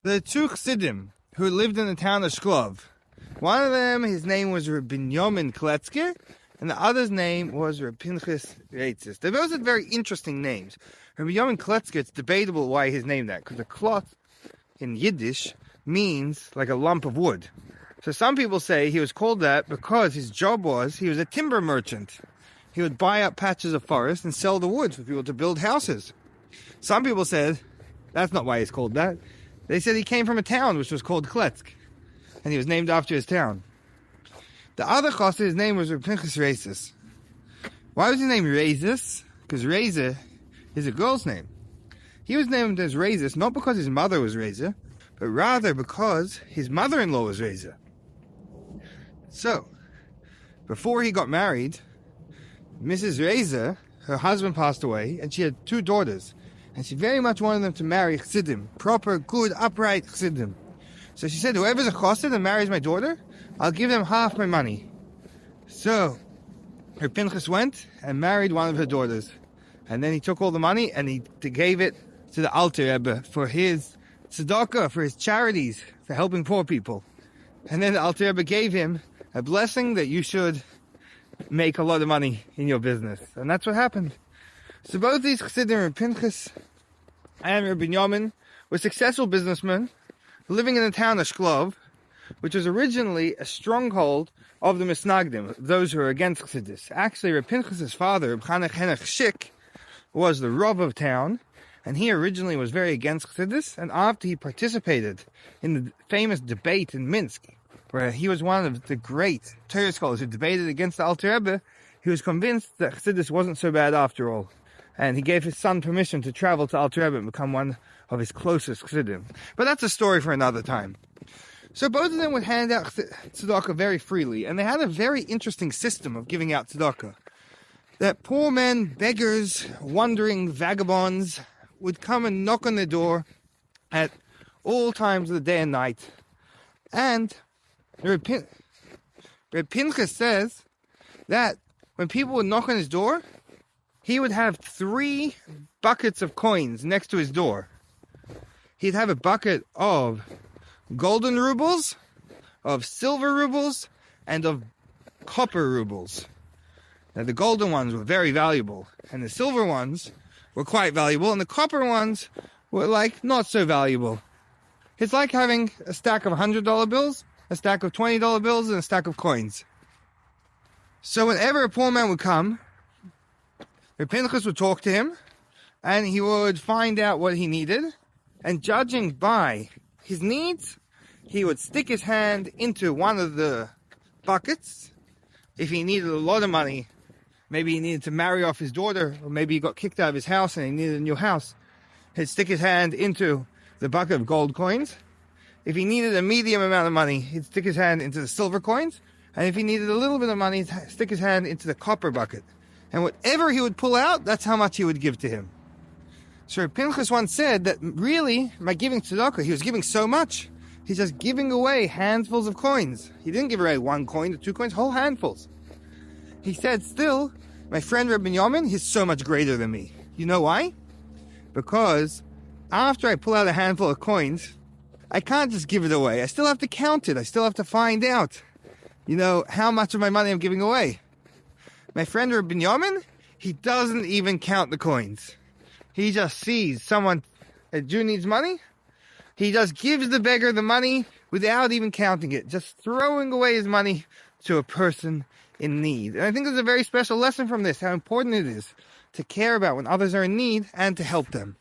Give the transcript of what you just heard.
There are two Chassidim who lived in the town of Shklov. One of them, his name was Binyomin Kletzker, and the other's name was Pinchas Reitzis. They both had very interesting names. Binyomin Kletzker, it's debatable why he's named that, because a klot in Yiddish means like a lump of wood. So some people say he was called that because his job was, he was a timber merchant. He would buy up patches of forest and sell the wood for people to build houses. Some people said that's not why he's called that. They said he came from a town which was called Kletzker, and he was named after his town. The other chassid, his name was Pinchas Reitzis. Why was he named Reitzis? Because Reitzah is a girl's name. He was named as Reitzis not because his mother was Reitzah, but rather because his mother-in-law was Reitzah. So, before he got married, Mrs. Reitzah, her husband passed away, and she had two daughters. And she very much wanted them to marry Chassidim, proper, good, upright Chassidim. So she said, whoever's a Chassid and marries my daughter, I'll give them half my money. So, her Pinchas went and married one of her daughters. And then he took all the money and he gave it to the Alter Rebbe for his tzedaka, for his charities, for helping poor people. And then the Alter Rebbe gave him a blessing that you should make a lot of money in your business. And that's what happened. So both these Chassidim, Reb Pinchas and Reb Binyomin, were successful businessmen living in the town of Shklov, which was originally a stronghold of the Misnagdim, those who were against Chassidus. Actually, Reb Pinchas' father, Reb Chanech Shik, was the Rav of town, and he originally was very against Chassidus, and after he participated in the famous debate in Minsk, where he was one of the great Torah scholars who debated against the Alter Rebbe, he was convinced that Chassidus wasn't so bad after all. And he gave his son permission to travel to Alter Rebbe and become one of his closest Chassidim. But that's a story for another time. So both of them would hand out tzedaka very freely, and they had a very interesting system of giving out tzedaka. That poor men, beggars, wandering vagabonds would come and knock on their door at all times of the day and night. And Reb Pinchas says that when people would knock on his door, he would have 3 buckets of coins next to his door. He'd have a bucket of golden rubles, of silver rubles, and of copper rubles. Now the golden ones were very valuable, and the silver ones were quite valuable, and the copper ones were like not so valuable. It's like having a stack of $100 bills, a stack of $20 bills, and a stack of coins. So whenever a poor man would come, Reb Pinchas would talk to him, and he would find out what he needed, and judging by his needs, he would stick his hand into one of the buckets. If he needed a lot of money, maybe he needed to marry off his daughter, or maybe he got kicked out of his house and he needed a new house, he'd stick his hand into the bucket of gold coins. If he needed a medium amount of money, he'd stick his hand into the silver coins, and if he needed a little bit of money, he'd stick his hand into the copper bucket. And whatever he would pull out, that's how much he would give to him. So Pinchas once said that really, by giving tzedakah, he was giving so much. He's just giving away handfuls of coins. He didn't give away 1 coin or 2 coins, whole handfuls. He said, still, my friend Reb Binyomin, he's so much greater than me. You know why? Because after I pull out a handful of coins, I can't just give it away. I still have to count it. I still have to find out, how much of my money I'm giving away. My friend Reb Binyomin, he doesn't even count the coins. He just sees a Jew needs money. He just gives the beggar the money without even counting it, just throwing away his money to a person in need. And I think there's a very special lesson from this, how important it is to care about when others are in need and to help them.